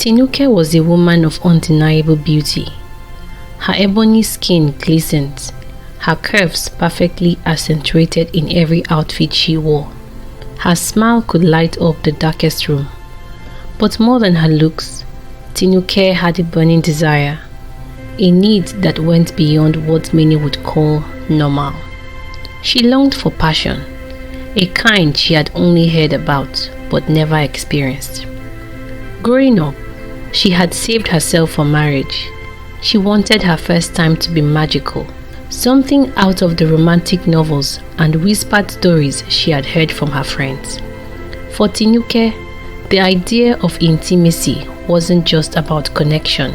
Tinuke was a woman of undeniable beauty. Her ebony skin glistened, her curves perfectly accentuated in every outfit she wore. Her smile could light up the darkest room. But more than her looks, Tinuke had a burning desire, a need that went beyond what many would call normal. She longed for passion, a kind she had only heard about but never experienced. Growing up, she had saved herself for marriage. She wanted her first time to be magical, something out of the romantic novels and whispered stories she had heard from her friends. For Tinuke, the idea of intimacy wasn't just about connection.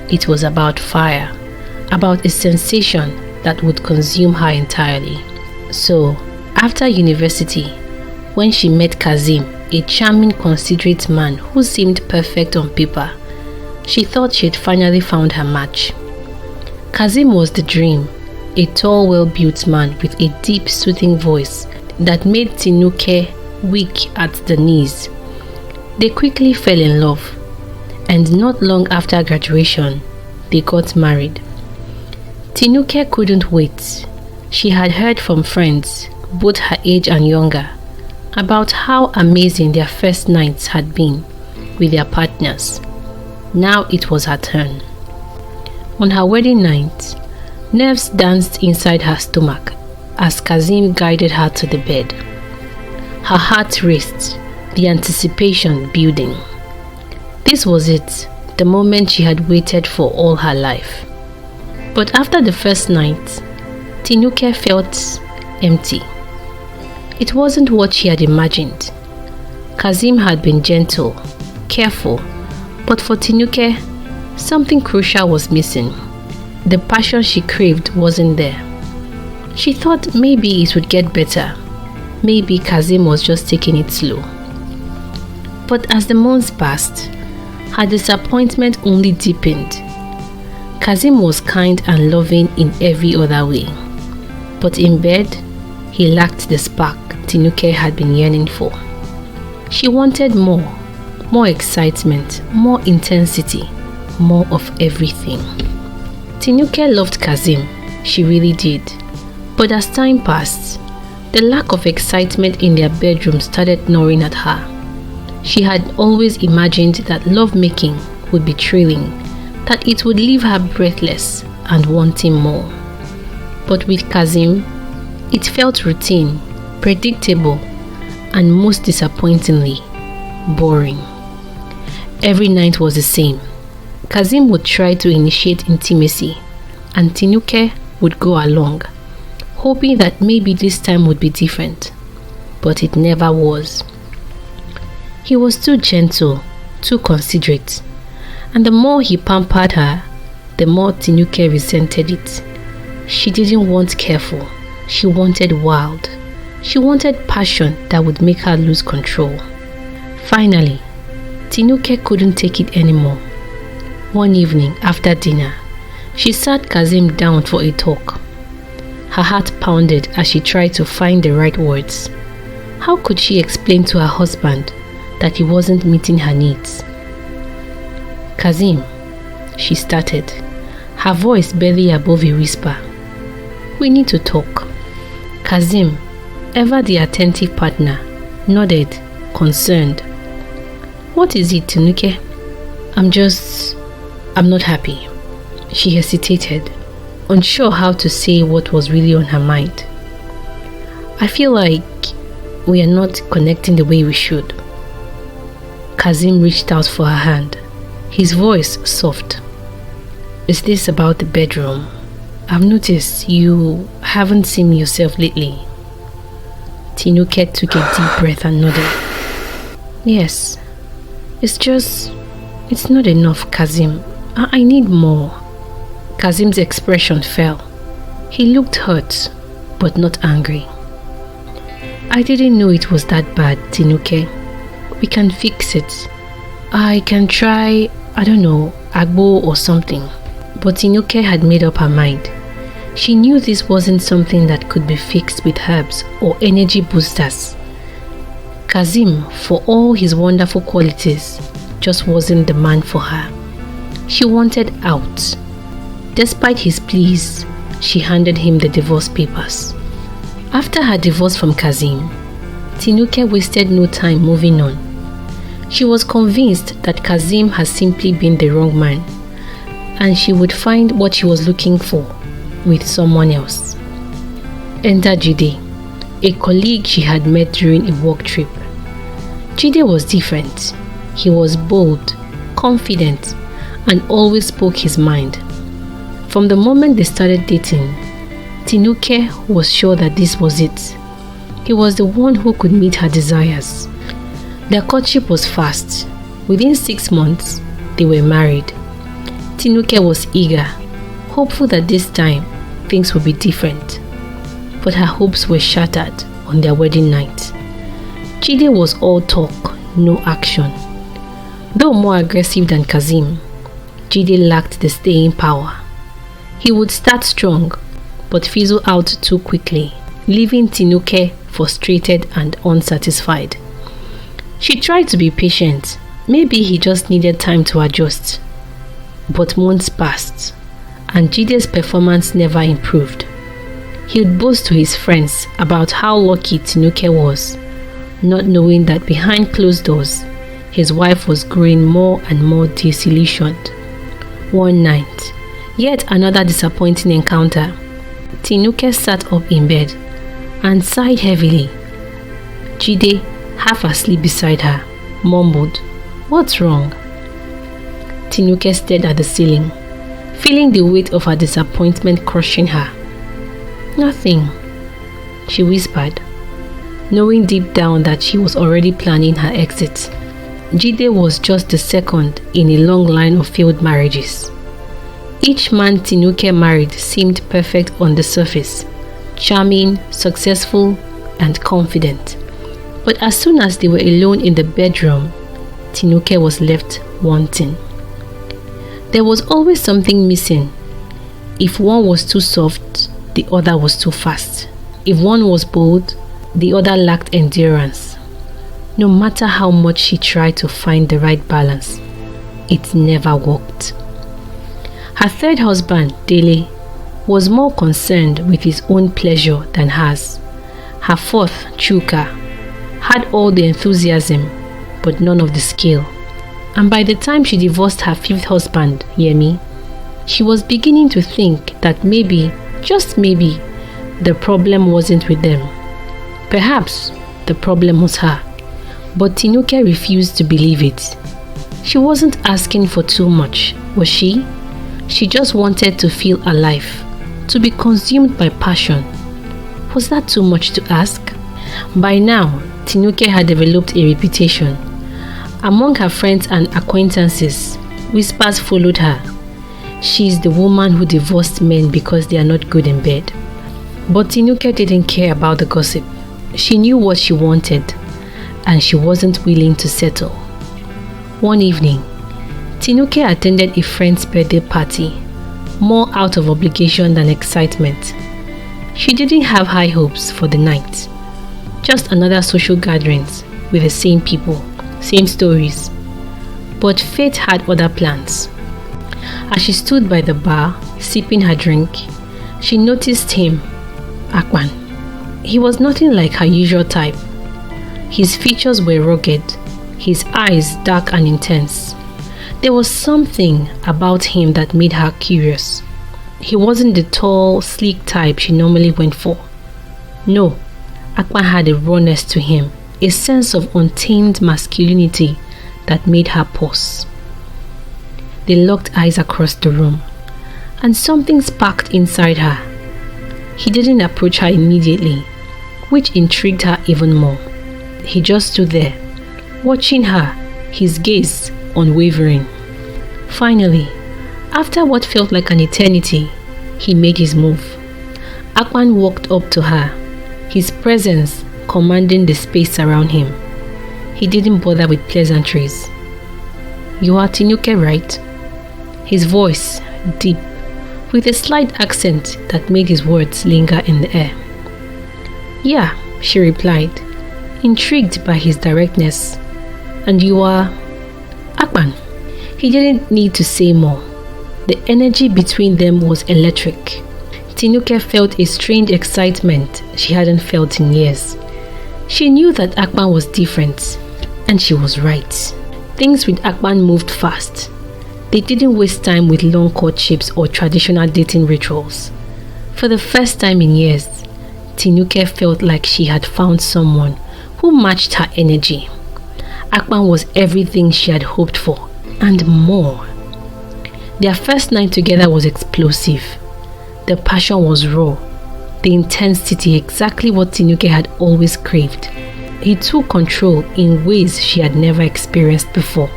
It was about fire, about a sensation that would consume her entirely. So, after university, when she met Kazim, a charming, considerate man who seemed perfect on paper, she thought she had finally found her match. Kazim was the dream, a tall, well-built man with a deep, soothing voice that made Tinuke weak at the knees. They quickly fell in love, and not long after graduation, they got married. Tinuke couldn't wait. She had heard from friends, both her age and younger, about how amazing their first nights had been with their partners. Now it was her turn. On her wedding night, nerves danced inside her stomach as Kazim guided her to the bed. Her heart raced, the anticipation building. This was it, the moment she had waited for all her life. But after the first night, Tinuke felt empty. It wasn't what she had imagined. Kazim had been gentle, careful, but for Tinuke, something crucial was missing. The passion she craved wasn't there. She thought maybe it would get better. Maybe Kazim was just taking it slow. But as the months passed, her disappointment only deepened. Kazim was kind and loving in every other way. But in bed, he lacked the spark Tinuke had been yearning for. She wanted more excitement, more intensity, more of everything. Tinuke loved Kazim, she really did. But as time passed, the lack of excitement in their bedroom started gnawing at her. She had always imagined that lovemaking would be thrilling, that it would leave her breathless and wanting more. But with Kazim, it felt routine, predictable, and most disappointingly, boring. Every night was the same. Kazim would try to initiate intimacy, and Tinuke would go along, hoping that maybe this time would be different. But it never was. He was too gentle, too considerate, and the more he pampered her, the more Tinuke resented it. She didn't want careful, she wanted wild. She wanted passion that would make her lose control. Finally, Tinuke couldn't take it anymore. One evening after dinner, she sat Kazim down for a talk. Her heart pounded as she tried to find the right words. How could she explain to her husband that he wasn't meeting her needs? Kazim, she started, her voice barely above a whisper. We need to talk. Kazim, ever the attentive partner, nodded, concerned. What is it, Tinuke? I'm not happy. She hesitated, unsure how to say what was really on her mind. I feel like we are not connecting the way we should. Kazim reached out for her hand, his voice soft. Is this about the bedroom? I've noticed you haven't seen yourself lately. Tinuke took a deep breath and nodded. Yes, it's not enough, Kazim. I need more. Kazim's expression fell. He looked hurt, but not angry. I didn't know it was that bad, Tinuke. We can fix it. I can try, igbo or something. But Tinuke had made up her mind. She knew this wasn't something that could be fixed with herbs or energy boosters. Kazim, for all his wonderful qualities, just wasn't the man for her. She wanted out. Despite his pleas, she handed him the divorce papers. After her divorce from Kazim, Tinuke wasted no time moving on. She was convinced that Kazim had simply been the wrong man, and she would find what she was looking for with someone else. Enter Jide, a colleague she had met during a work trip. Jide was different. He was bold, confident, and always spoke his mind. From the moment they started dating, Tinuke was sure that this was it. He was the one who could meet her desires. Their courtship was fast. Within 6 months, they were married. Tinuke was eager, hopeful that this time things would be different. But her hopes were shattered on their wedding night. Jide was all talk, no action. Though more aggressive than Kazim, Jide lacked the staying power. He would start strong, but fizzle out too quickly, leaving Tinuke frustrated and unsatisfied. She tried to be patient. Maybe he just needed time to adjust. But months passed, and Jide's performance never improved. He would boast to his friends about how lucky Tinuke was, not knowing that behind closed doors, his wife was growing more and more disillusioned. One night, yet another disappointing encounter. Tinuke sat up in bed and sighed heavily. Jide, half asleep beside her, mumbled, "What's wrong?" Tinuke stared at the ceiling, feeling the weight of her disappointment crushing her. "Nothing," she whispered, knowing deep down that she was already planning her exit. Jide was just the second in a long line of failed marriages. Each man Tinuke married seemed perfect on the surface, charming, successful, and confident. But as soon as they were alone in the bedroom, Tinuke was left wanting. There was always something missing. If one was too soft, the other was too fast. If one was bold, the other lacked endurance. No matter how much she tried to find the right balance, it never worked. Her third husband, Dele, was more concerned with his own pleasure than hers. Her fourth, Chuka, had all the enthusiasm but none of the skill. And by the time she divorced her fifth husband, Yemi, she was beginning to think that maybe, just maybe, the problem wasn't with them. Perhaps the problem was her. But Tinuke refused to believe it. She wasn't asking for too much, was she? She just wanted to feel alive, to be consumed by passion. Was that too much to ask? By now, Tinuke had developed a reputation. Among her friends and acquaintances, whispers followed her. She is the woman who divorced men because they are not good in bed. But Tinuke didn't care about the gossip. She knew what she wanted, and she wasn't willing to settle. One evening, Tinuke attended a friend's birthday party, more out of obligation than excitement. She didn't have high hopes for the night. Just another social gathering with the same people, same stories. But fate had other plans. As she stood by the bar, sipping her drink, she noticed him, Akpan. He was nothing like her usual type. His features were rugged, his eyes dark and intense. There was something about him that made her curious. He wasn't the tall, sleek type she normally went for. No, Akpan had a rawness to him, a sense of untamed masculinity that made her pause. They locked eyes across the room, and something sparked inside her. He didn't approach her immediately, which intrigued her even more. He just stood there, watching her, his gaze unwavering. Finally, after what felt like an eternity, he made his move. Akpan walked up to her, his presence commanding the space around him. He didn't bother with pleasantries. "You are Tinuke, right?" His voice, deep, with a slight accent that made his words linger in the air. "Yeah," she replied, intrigued by his directness. "And you are?" Akpan. He didn't need to say more. The energy between them was electric. Tinuke felt a strange excitement she hadn't felt in years. She knew that Akpan was different, and she was right. Things with Akpan moved fast. They didn't waste time with long courtships or traditional dating rituals. For the first time in years, Tinuke felt like she had found someone who matched her energy. Akpan was everything she had hoped for, and more. Their first night together was explosive. The passion was raw, the intensity exactly what Tinuke had always craved. He took control in ways she had never experienced before,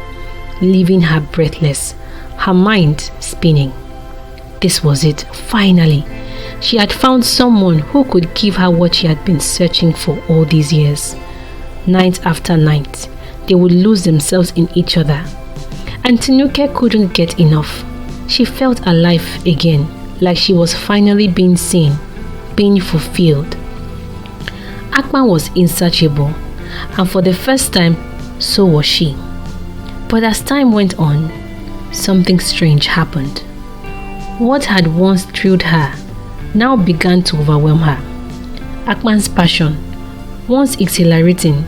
leaving her breathless, her mind spinning. This was it, finally. She had found someone who could give her what she had been searching for all these years. Night after night, they would lose themselves in each other. And Tinuke couldn't get enough. She felt alive again, like she was finally being seen, being fulfilled. Akpan was insatiable, and for the first time, so was she. But as time went on, something strange happened. What had once thrilled her now began to overwhelm her. Akpan's passion, once exhilarating,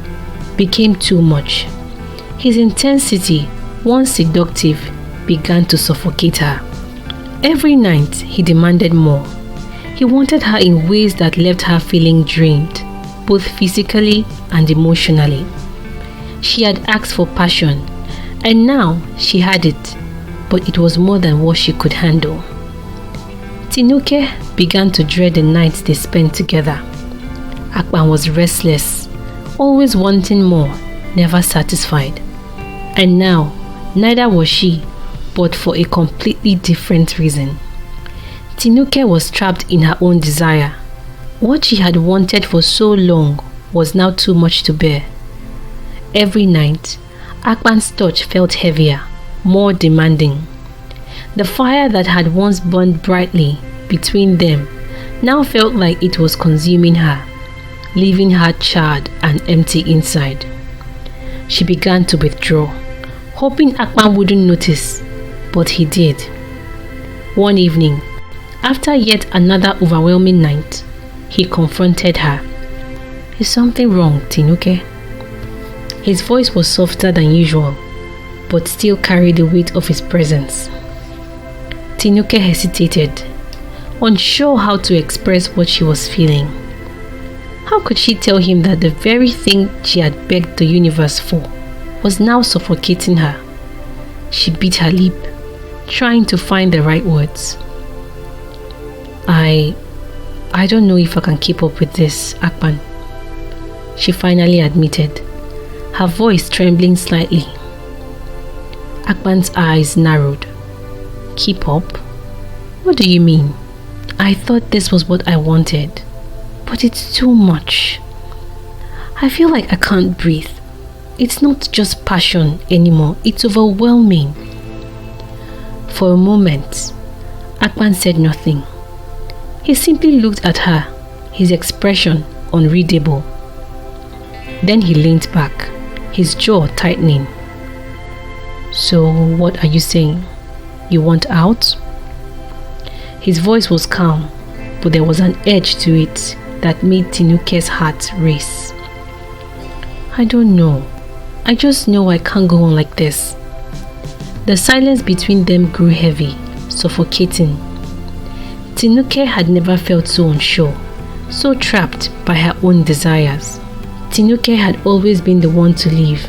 became too much. His intensity, once seductive, began to suffocate her. Every night he demanded more. He wanted her in ways that left her feeling drained, both physically and emotionally. She had asked for passion, and now she had it, but it was more than what she could handle. Tinuke began to dread the nights they spent together. Akpan was restless, always wanting more, never satisfied. And now, neither was she, but for a completely different reason. Tinuke was trapped in her own desire. What she had wanted for so long was now too much to bear. Every night, Akpan's touch felt heavier, more demanding. The fire that had once burned brightly between them now felt like it was consuming her, leaving her charred and empty inside. She began to withdraw, hoping Akpan wouldn't notice, but he did. One evening, after yet another overwhelming night, he confronted her. "Is something wrong, Tinuke?" His voice was softer than usual, but still carried the weight of his presence. Tinuke hesitated, unsure how to express what she was feeling. How could she tell him that the very thing she had begged the universe for was now suffocating her? She bit her lip, trying to find the right words. I don't know if I can keep up with this, Akpan," she finally admitted, her voice trembling slightly. Akpan's eyes narrowed. "Keep up? What do you mean? I thought this was what I wanted, but it's too much. I feel like I can't breathe. It's not just passion anymore, it's overwhelming." For a moment, Akpan said nothing. He simply looked at her, his expression unreadable. Then he leaned back, his jaw tightening. "So what are you saying? You want out?" His voice was calm, but there was an edge to it that made Tinuke's heart race. "I don't know. I just know I can't go on like this." The silence between them grew heavy, suffocating. Tinuke had never felt so unsure, so trapped by her own desires. Tinuke had always been the one to leave.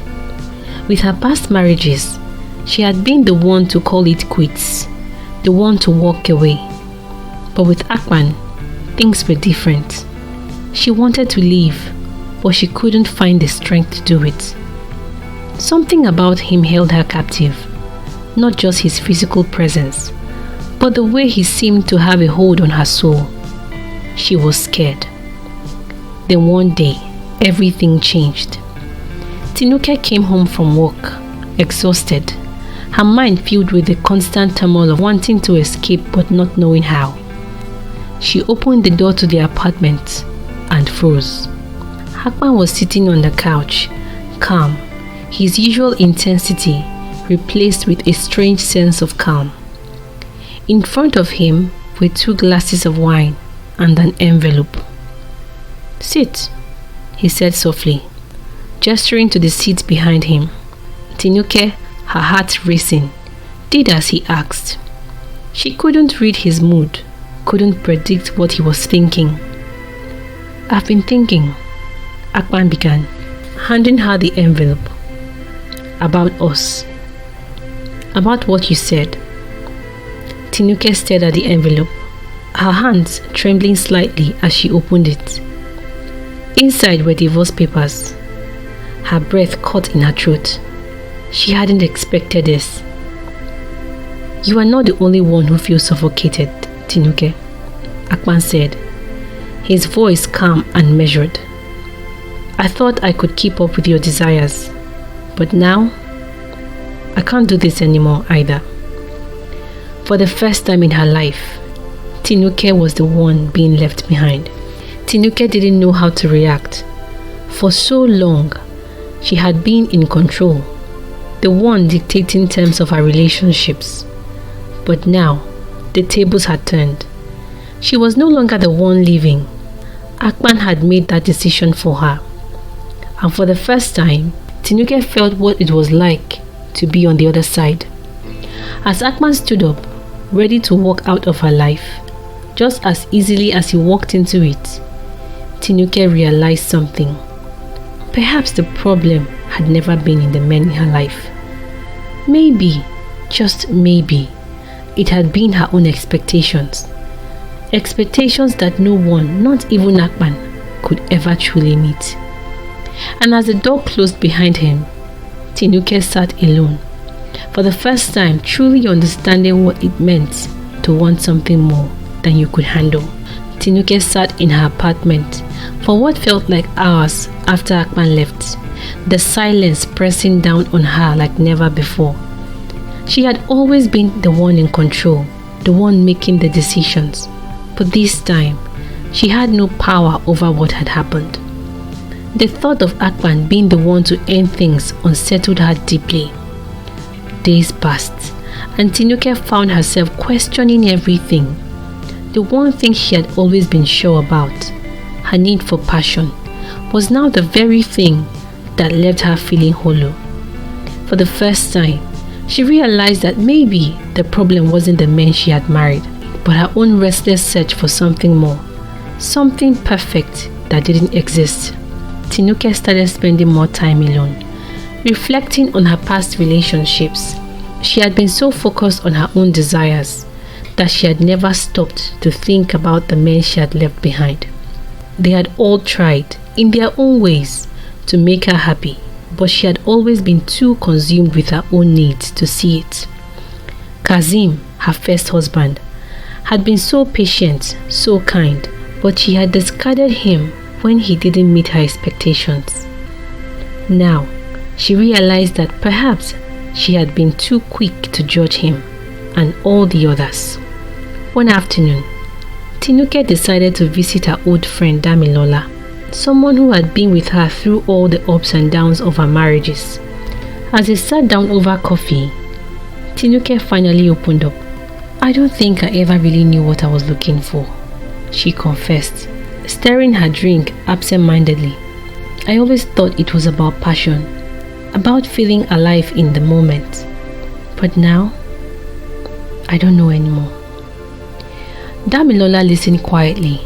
With her past marriages, she had been the one to call it quits, the one to walk away. But with Akpan, things were different. She wanted to leave, but she couldn't find the strength to do it. Something about him held her captive, not just his physical presence, but the way he seemed to have a hold on her soul. She was scared. Then one day, everything changed. Tinuke came home from work, exhausted, her mind filled with the constant turmoil of wanting to escape but not knowing how. She opened the door to the apartment and froze. Akpan was sitting on the couch, calm, his usual intensity replaced with a strange sense of calm. In front of him were 2 glasses of wine and an envelope. "Sit," he said softly, gesturing to the seat behind him. Tinuke, her heart racing, did as he asked. She couldn't read his mood, couldn't predict what he was thinking. "I've been thinking," Akpan began, handing her the envelope. "About us. About what you said." Tinuke stared at the envelope, her hands trembling slightly as she opened it. Inside were divorce papers. Her breath caught in her throat. She hadn't expected this. "You are not the only one who feels suffocated, Tinuke," Akpan said, his voice calm and measured. "I thought I could keep up with your desires, but now I can't do this anymore either." For the first time in her life, Tinuke was the one being left behind. Tinuke didn't know how to react. For so long, she had been in control, the one dictating terms of her relationships. But now, the tables had turned. She was no longer the one leaving. Akpan had made that decision for her. And for the first time, Tinuke felt what it was like to be on the other side. As Akpan stood up, ready to walk out of her life, just as easily as he walked into it, Tinuke realized something. Perhaps the problem had never been in the men in her life. Maybe, just maybe, it had been her own expectations. Expectations that no one, not even Akpan, could ever truly meet. And as the door closed behind him, Tinuke sat alone, for the first time truly understanding what it meant to want something more than you could handle. Tinuke sat in her apartment for what felt like hours after Akpan left, the silence pressing down on her like never before. She had always been the one in control, the one making the decisions, but this time, she had no power over what had happened. The thought of Akpan being the one to end things unsettled her deeply. Days passed, and Tinuke found herself questioning everything. The one thing she had always been sure about, her need for passion, was now the very thing that left her feeling hollow. For the first time, she realized that maybe the problem wasn't the men she had married, but her own restless search for something more, something perfect that didn't exist. Tinuke started spending more time alone, reflecting on her past relationships. She had been so focused on her own desires that she had never stopped to think about the men she had left behind. They had all tried, in their own ways, to make her happy, but she had always been too consumed with her own needs to see it. Kazim, her first husband, had been so patient, so kind, but she had discarded him when he didn't meet her expectations. Now, she realized that perhaps she had been too quick to judge him and all the others. One afternoon, Tinuke decided to visit her old friend Damilola, someone who had been with her through all the ups and downs of her marriages. As they sat down over coffee, Tinuke finally opened up. "I don't think I ever really knew what I was looking for," she confessed, stirring her drink absent-mindedly. "I always thought it was about passion, about feeling alive in the moment. But now, I don't know anymore." Damilola listened quietly,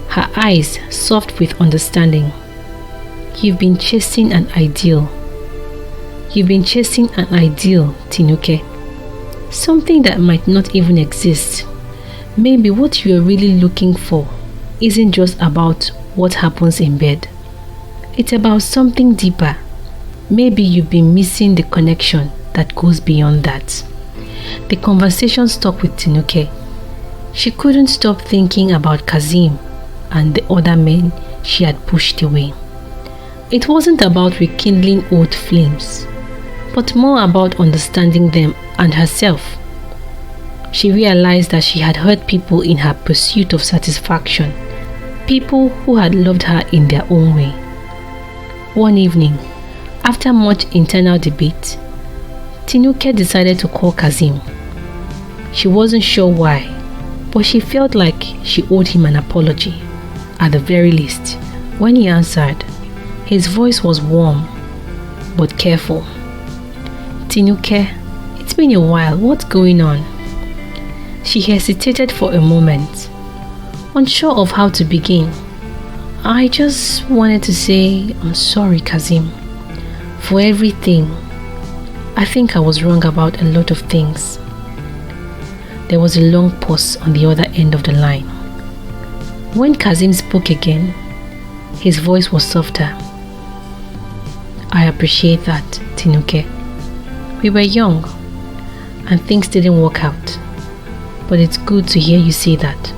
her eyes soft with understanding. "You've been chasing an ideal. You've been chasing an ideal, Tinuke. Something that might not even exist. Maybe what you're really looking for isn't just about what happens in bed. It's about something deeper. Maybe you've been missing the connection that goes beyond that." The conversation stuck with Tinuke. She couldn't stop thinking about Kazim and the other men she had pushed away. It wasn't about rekindling old flames, but more about understanding them and herself. She realized that she had hurt people in her pursuit of satisfaction, people who had loved her in their own way. One evening, after much internal debate, Tinuke decided to call Kazim. She wasn't sure why, but she felt like she owed him an apology. At the very least, when he answered, his voice was warm but careful. Tinuke, it's been a while, what's going on? She hesitated for a moment, unsure of how to begin. I just wanted to say I'm sorry, Kazim, for everything. I think I was wrong about a lot of things. There was a long pause on the other end of the line. When Kazim spoke again, his voice was softer. I appreciate that, Tinuke. We were young and things didn't work out, but it's good to hear you say that.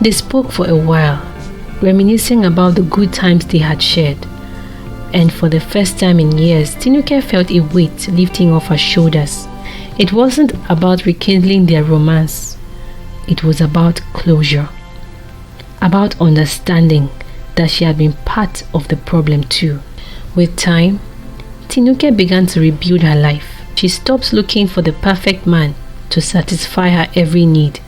They spoke for a while, reminiscing about the good times they had shared, and for the first time in years, Tinuke felt a weight lifting off her shoulders. It wasn't about rekindling their romance, it was about closure, about understanding that she had been part of the problem too. With time, Tinuke began to rebuild her life. She stopped looking for the perfect man to satisfy her every need